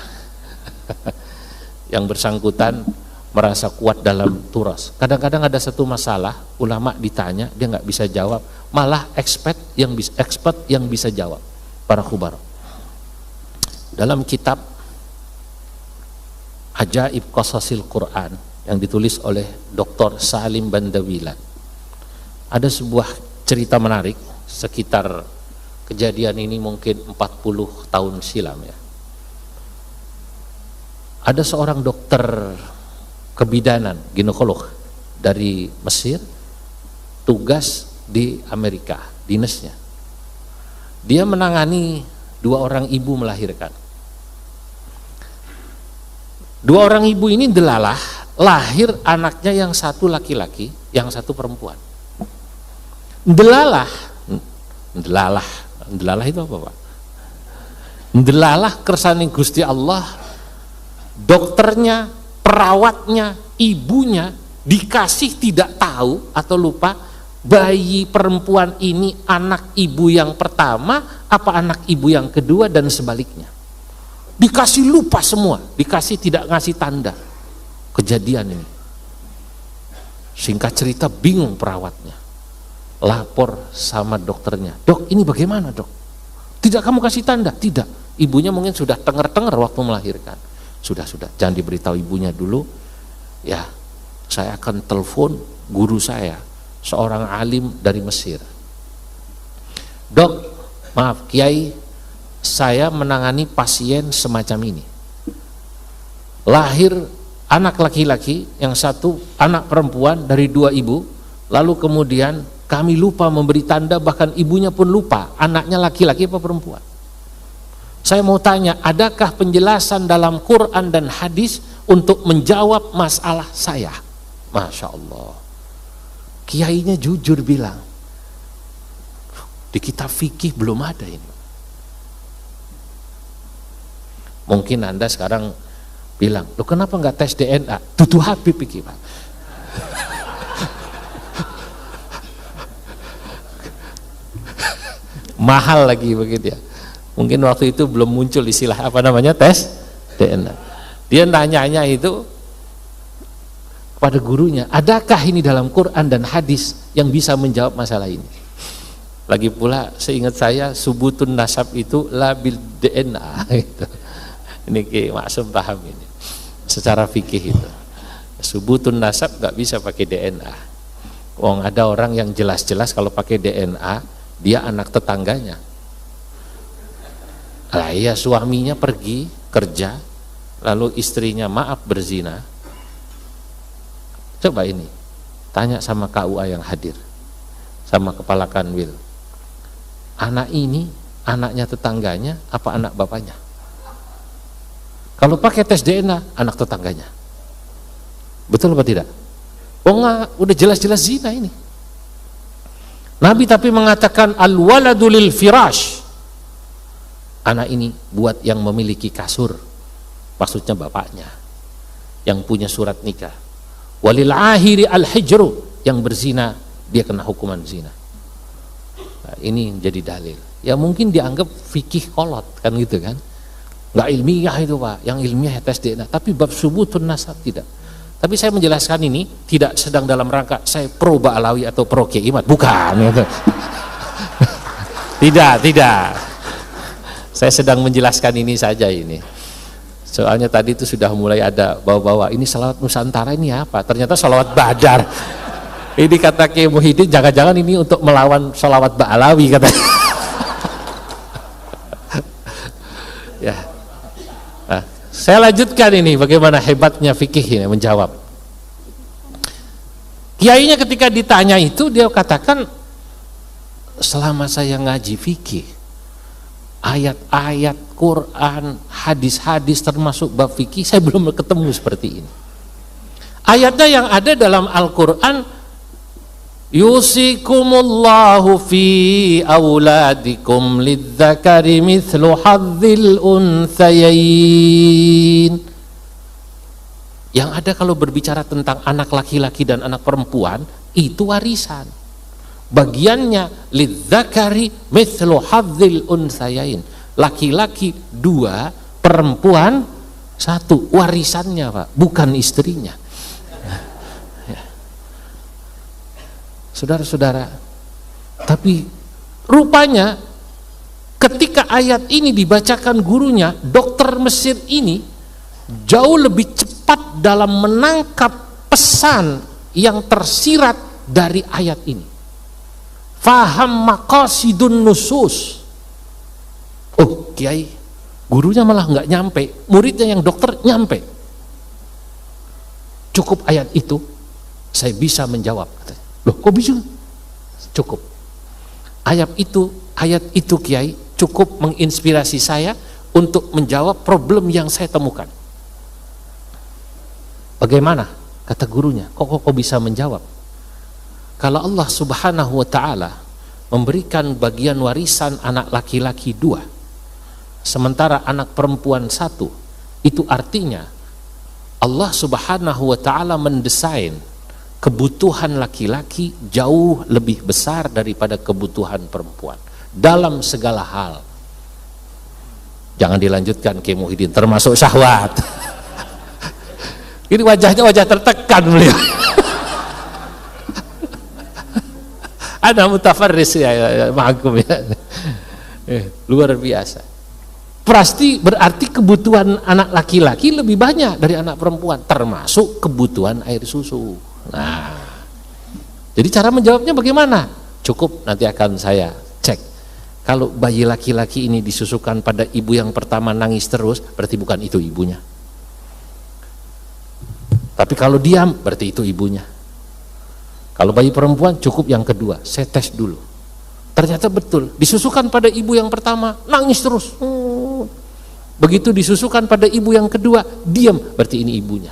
Yang bersangkutan merasa kuat dalam turas. Kadang-kadang ada satu masalah, ulama ditanya dia nggak bisa jawab, malah expert yang bisa jawab, para khubaro. Dalam kitab Ajaib Qasasil Quran yang ditulis oleh Dr. Salim Bandawilan, ada sebuah cerita menarik sekitar kejadian ini mungkin 40 tahun silam, ya. Ada seorang dokter kebidanan, ginekolog dari Mesir, tugas di Amerika, dinasnya. Dia menangani 2 orang ibu melahirkan. 2 orang ibu ini delalah, lahir anaknya yang satu laki-laki, yang satu perempuan. Delalah itu apa, Pak? Delalah kersane Gusti Allah, dokternya, perawatnya, ibunya dikasih tidak tahu atau lupa bayi perempuan ini anak ibu yang pertama apa anak ibu yang kedua dan sebaliknya. Dikasih lupa semua, dikasih tidak ngasih tanda kejadian ini. Singkat cerita bingung perawatnya. Lapor sama dokternya, dok ini bagaimana dok? Tidak kamu kasih tanda? Tidak, ibunya mungkin sudah tenger-tenger waktu melahirkan. Sudah, jangan diberitahu ibunya dulu, ya saya akan telepon guru saya, seorang alim dari Mesir. Dok, maaf Kiai, saya menangani pasien semacam ini. Lahir anak laki-laki, yang satu anak perempuan dari 2 ibu, lalu kemudian kami lupa memberi tanda, bahkan ibunya pun lupa anaknya laki-laki apa perempuan. Saya mau tanya, adakah penjelasan dalam Quran dan hadis untuk menjawab masalah saya? Masya Allah, kiainya jujur bilang, di kitab fikih belum ada ini. Mungkin Anda sekarang bilang, lo kenapa nggak tes DNA? Tutu Habib pikir, Pak. Mahal lagi begitu ya. Mungkin waktu itu belum muncul istilah apa namanya tes DNA. Dia nanyanya itu kepada gurunya, adakah ini dalam Quran dan hadis yang bisa menjawab masalah ini? Lagi pula seingat saya subutun nasab itu labil DNA gitu. Ini Ki Maksum paham ini secara fikih itu. Subutun nasab nggak bisa pakai DNA. Wong ada orang yang jelas-jelas kalau pakai DNA dia anak tetangganya. Lah iya, suaminya pergi kerja lalu istrinya maaf berzina. Coba ini tanya sama KUA yang hadir, sama kepala Kanwil, anak ini anaknya tetangganya apa anak bapaknya? Kalau pakai tes DNA anak tetangganya, betul apa tidak? Oh enggak, udah jelas-jelas zina ini. Nabi tapi mengatakan al-waladu lil firash, anak ini buat yang memiliki kasur, maksudnya bapaknya yang punya surat nikah. Walil ahiri al-hijru, yang berzina dia kena hukuman zina. Nah, ini jadi dalil. Ya mungkin dianggap fikih kolot kan gitu kan, nggak ilmiah itu Pak, yang ilmiah tes DNA. Tapi bab subutun nasab tidak. Tapi saya menjelaskan ini tidak sedang dalam rangka saya pro Ba'alawi atau pro Kiai Imad, bukan gitu. Tidak. Saya sedang menjelaskan ini saja ini. Soalnya tadi itu sudah mulai ada bawa-bawa ini salawat Nusantara ini apa? Ternyata salawat Badar. Ini kata Kiai Muhyiddin jangan-jangan ini untuk melawan salawat Ba'alawi katanya. Ya. Nah, saya lanjutkan ini bagaimana hebatnya fikih ini menjawab. Kiainya ketika ditanya itu dia katakan, selama saya ngaji fikih, ayat-ayat Quran, hadis-hadis termasuk bab fikih saya belum ketemu seperti ini. Ayatnya yang ada dalam Al-Quran, yusikumullahu fi auladikum lidzakari mithlu hadzil unthayain. Yang ada kalau berbicara tentang anak laki-laki dan anak perempuan itu warisan. Bagiannya lidzakari mithlu hadzil unthayain, laki-laki 2, perempuan 1, warisannya Pak, bukan istrinya. Saudara-saudara, tapi rupanya ketika ayat ini dibacakan gurunya, dokter Mesir ini jauh lebih cepat dalam menangkap pesan yang tersirat dari ayat ini. Faham maqasidun nusus. Oh Kiai, gurunya malah nggak nyampe, muridnya yang dokter nyampe. Cukup ayat itu saya bisa menjawab. Loh kok bisa? Cukup ayat itu Kiai cukup menginspirasi saya untuk menjawab problem yang saya temukan. Bagaimana? Kata gurunya, kok bisa menjawab? Kalau Allah Subhanahu wa ta'ala memberikan bagian warisan anak laki-laki 2 sementara anak perempuan 1, itu artinya Allah Subhanahu wa ta'ala mendesain kebutuhan laki-laki jauh lebih besar daripada kebutuhan perempuan dalam segala hal. Jangan dilanjutkan Kiai Muhyiddin, termasuk syahwat. Ini wajahnya wajah tertekan beliau. Ada mutafarris ya ma'akum ya. Luar biasa. Pasti berarti kebutuhan anak laki-laki lebih banyak dari anak perempuan, termasuk kebutuhan air susu. Nah, jadi cara menjawabnya bagaimana? Cukup nanti akan saya cek. Kalau bayi laki-laki ini disusukan pada ibu yang pertama nangis terus, berarti bukan itu ibunya. Tapi kalau diam, berarti itu ibunya. Kalau bayi perempuan cukup yang kedua, saya tes dulu. Ternyata betul, disusukan pada ibu yang pertama nangis terus. Begitu disusukan pada ibu yang kedua diam, berarti ini ibunya.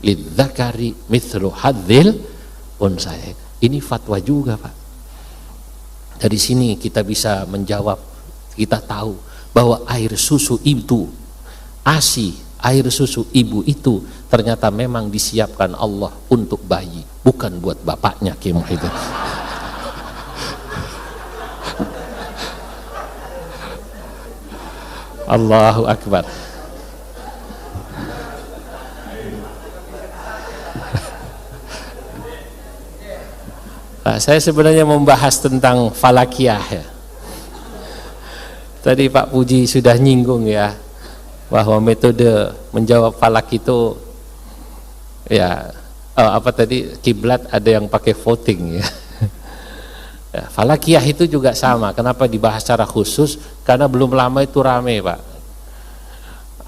Lidzakari mithlu hadzil unthayain. Ini fatwa juga Pak. Dari sini kita bisa menjawab, kita tahu bahwa air susu itu ASI, air susu ibu itu ternyata memang disiapkan Allah untuk bayi, bukan buat bapaknya Kiai Muhyiddin. Allahu Akbar. Nah, saya sebenarnya membahas tentang falakiyah ya. Tadi Pak Puji sudah nyinggung ya, bahwa metode menjawab falak itu ya kiblat ada yang pakai voting ya. Ya, falakiyah itu juga sama. Kenapa dibahas secara khusus? Karena belum lama itu rame Pak.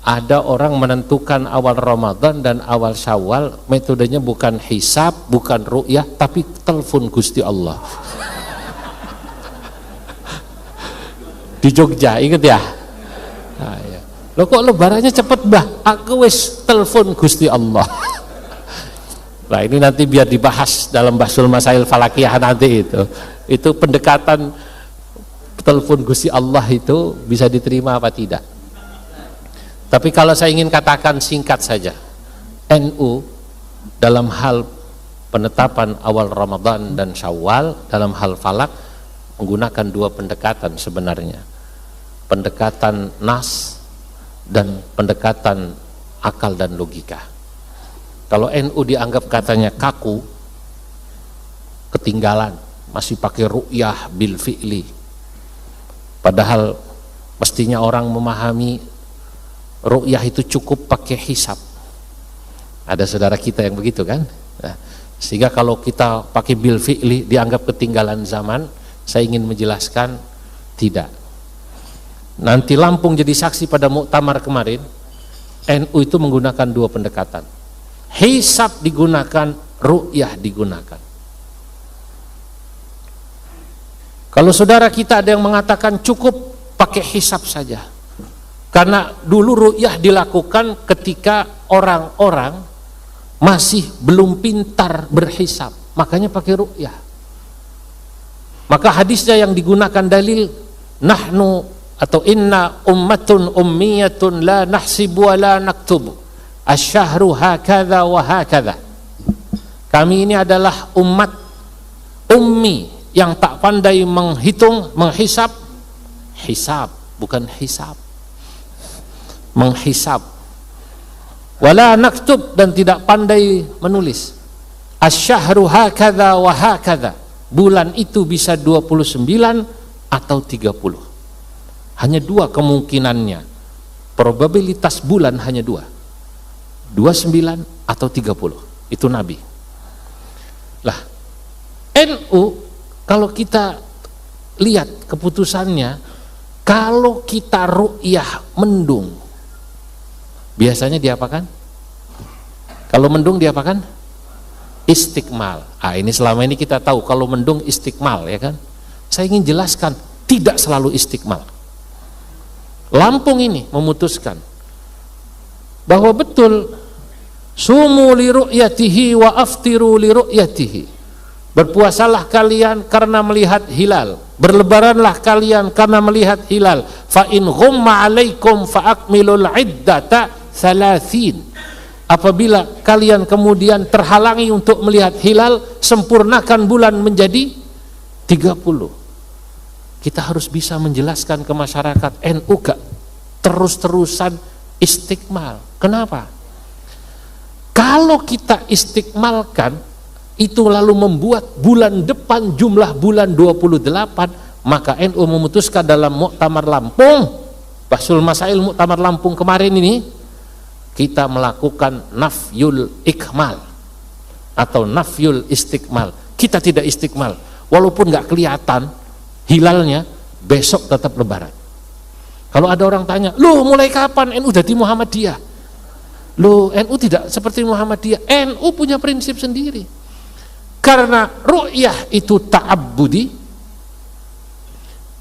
Ada orang menentukan awal Ramadan dan awal Syawal, metodenya bukan hisab, bukan ru'yah, tapi telepon Gusti Allah. Di Jogja, ingat ya? Nah, ya. Loh kok lebarannya cepet Mbah? Aku wis telepon Gusti Allah. Nah ini nanti biar dibahas dalam Bahsul Masail Falakiyah nanti itu. Itu pendekatan telepon Gusti Allah itu bisa diterima apa tidak? Tapi kalau saya ingin katakan singkat saja, NU dalam hal penetapan awal Ramadan dan Syawal dalam hal falak menggunakan dua pendekatan sebenarnya, pendekatan nas dan pendekatan akal dan logika. Kalau NU dianggap katanya kaku, ketinggalan, masih pakai ru'yah bil fi'li, padahal mestinya orang memahami ru'yah itu cukup pakai hisab. Ada saudara kita yang begitu kan? Nah, sehingga kalau kita pakai bil fi'li dianggap ketinggalan zaman. Saya ingin menjelaskan tidak. Nanti Lampung jadi saksi pada muktamar kemarin, NU itu menggunakan dua pendekatan. Hisab digunakan, ru'yah digunakan. Kalau saudara kita ada yang mengatakan cukup pakai hisab saja, karena dulu ru'yah dilakukan ketika orang-orang masih belum pintar berhisab, makanya pakai ru'yah. Maka hadisnya yang digunakan dalil, nahnu atau inna ummatun ummiyatun la nahsibu wa la naktubu asyahru hakadha wa hakadha. Kami ini adalah umat ummi yang tak pandai menghitung, menghisab, hisab bukan hisab, menghisab, wala naktub, dan tidak pandai menulis. Asyahru hakadha wa hakadha, bulan itu bisa 29 atau 30, hanya dua kemungkinannya, probabilitas bulan hanya dua, 29 atau 30, itu Nabi. Lah NU kalau kita lihat keputusannya, kalau kita ru'yah mendung biasanya diapakan? Kalau mendung diapakan? Istiqmal. Ini selama ini kita tahu kalau mendung istiqmal ya kan. Saya ingin jelaskan tidak selalu istiqmal. Lampung ini memutuskan bahwa betul sumu li ru'yatihi wa aftiru li ru'yatihi. Berpuasalah kalian karena melihat hilal, berlebaranlah kalian karena melihat hilal. Fa in ghumma 'alaikum fa akmilul 'iddata 30. Apabila kalian kemudian terhalangi untuk melihat hilal, sempurnakan bulan menjadi 30. Kita harus bisa menjelaskan ke masyarakat, NU gak terus-terusan istiqmal. Kenapa? Kalau kita istiqmalkan, itu lalu membuat bulan depan jumlah bulan 28, maka NU memutuskan dalam Muktamar Lampung, Bahsul Masail Muktamar Lampung kemarin ini, kita melakukan nafyul ikmal atau nafyul istiqmal. Kita tidak istiqmal, walaupun nggak kelihatan hilalnya, besok tetap lebaran. Kalau ada orang tanya, loh mulai kapan NU jadi Muhammadiyah? Loh NU tidak seperti Muhammadiyah. NU punya prinsip sendiri. Karena ru'yah itu ta'abbudi,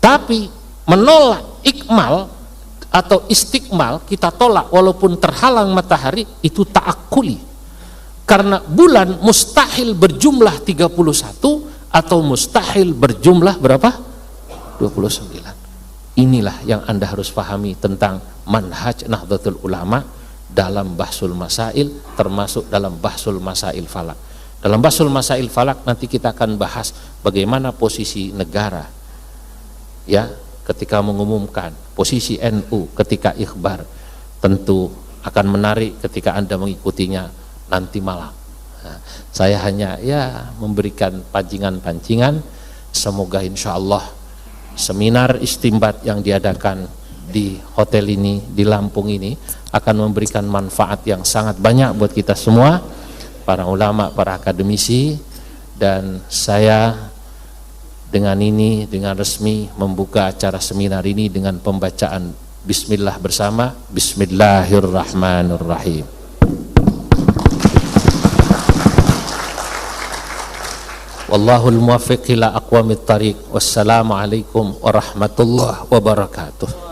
tapi menolak ikmal atau istiqmal kita tolak walaupun terhalang matahari, itu ta'akuli. Karena bulan mustahil berjumlah 31 atau mustahil berjumlah berapa? 29. Inilah yang Anda harus pahami tentang manhaj Nahdlatul Ulama dalam Bahsul Masail, termasuk dalam Bahsul Masail Falak. Dalam Bahsul Masail Falak nanti kita akan bahas bagaimana posisi negara ya ketika mengumumkan posisi NU ketika ikhbar, tentu akan menarik ketika Anda mengikutinya nanti malam. Nah, saya hanya ya memberikan pancingan-pancingan. Semoga insya Allah seminar istimbat yang diadakan di hotel ini, di Lampung ini, akan memberikan manfaat yang sangat banyak buat kita semua, para ulama, para akademisi. Dan saya dengan ini, dengan resmi membuka acara seminar ini dengan pembacaan Bismillah bersama. Bismillahirrahmanirrahim. Wallahul muwaffiq ila aqwamit thariq. Wassalamualaikum warahmatullahi wabarakatuh.